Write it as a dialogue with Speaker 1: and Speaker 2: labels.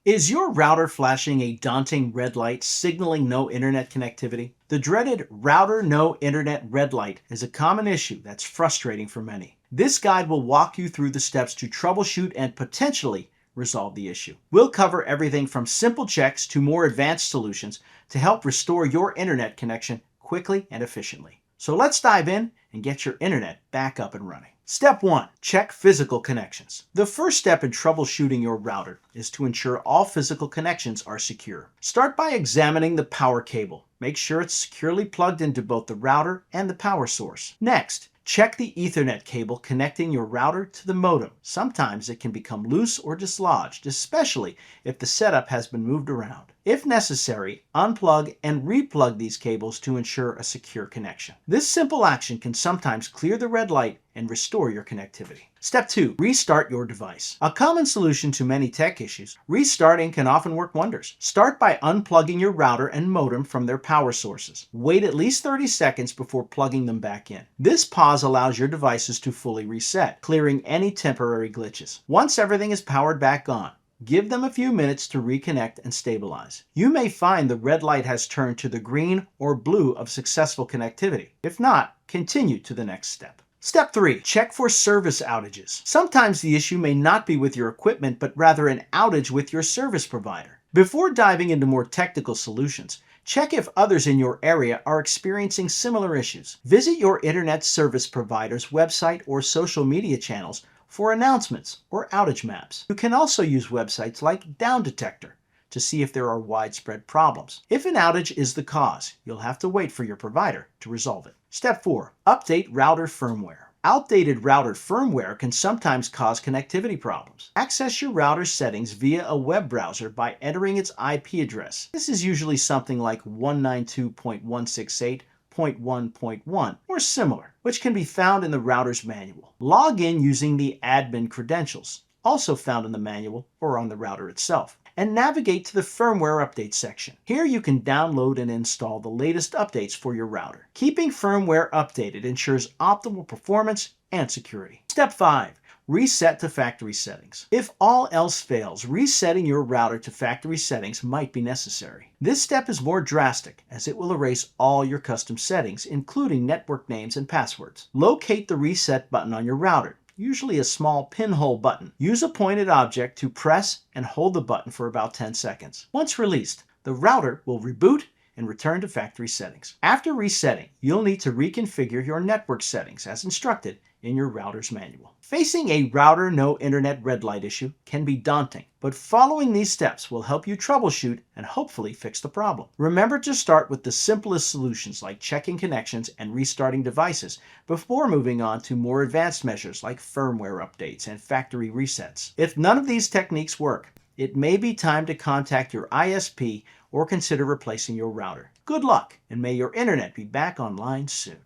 Speaker 1: Is your router flashing a daunting red light signaling no internet connectivity? The dreaded router no internet red light is a common issue that's frustrating for many. This guide will walk you through the steps to troubleshoot and potentially resolve the issue. We'll cover everything from simple checks to more advanced solutions to help restore your internet connection quickly and efficiently. So let's dive in and get your internet back up and running. Step 1. Check physical connections. The first step in troubleshooting your router is to ensure all physical connections are secure. Start by examining the power cable. Make sure it's securely plugged into both the router and the power source. Next, check the Ethernet cable connecting your router to the modem. Sometimes it can become loose or dislodged, especially if the setup has been moved around. If necessary, unplug and replug these cables to ensure a secure connection. This simple action can sometimes clear the red light and restore your connectivity. Step 2. Restart your device. A common solution to many tech issues, restarting can often work wonders. Start by unplugging your router and modem from their power sources. Wait at least 30 seconds before plugging them back in. This pause allows your devices to fully reset, clearing any temporary glitches. Once everything is powered back on, give them a few minutes to reconnect and stabilize. You may find the red light has turned to the green or blue of successful connectivity. If not, continue to the next step. Step 3. Check for service outages. Sometimes the issue may not be with your equipment, but rather an outage with your service provider. Before diving into more technical solutions, check if others in your area are experiencing similar issues. Visit your internet service provider's website or social media channels for announcements or outage maps. You can also use websites like Down Detector to see if there are widespread problems. If an outage is the cause, you'll have to wait for your provider to resolve it. Step 4. Update router firmware. Outdated router firmware can sometimes cause connectivity problems. Access your router's settings via a web browser by entering its IP address. This is usually something like 192.168.1.1 or similar, which can be found in the router's manual. Log in using the admin credentials, also found in the manual or on the router itself, and navigate to the firmware update section. Here you can download and install the latest updates for your router. Keeping firmware updated ensures optimal performance and security. Step 5. Reset to factory settings. If all else fails, resetting your router to factory settings might be necessary. This step is more drastic as it will erase all your custom settings, including network names and passwords. Locate the reset button on your router, usually a small pinhole button. Use a pointed object to press and hold the button for about 10 seconds. Once released, the router will reboot and return to factory settings. After resetting, you'll need to reconfigure your network settings as instructed in your router's manual. Facing a router no internet red light issue can be daunting, but following these steps will help you troubleshoot and hopefully fix the problem. Remember to start with the simplest solutions like checking connections and restarting devices before moving on to more advanced measures like firmware updates and factory resets. If none of these techniques work, it may be time to contact your ISP or consider replacing your router. Good luck, and may your internet be back online soon.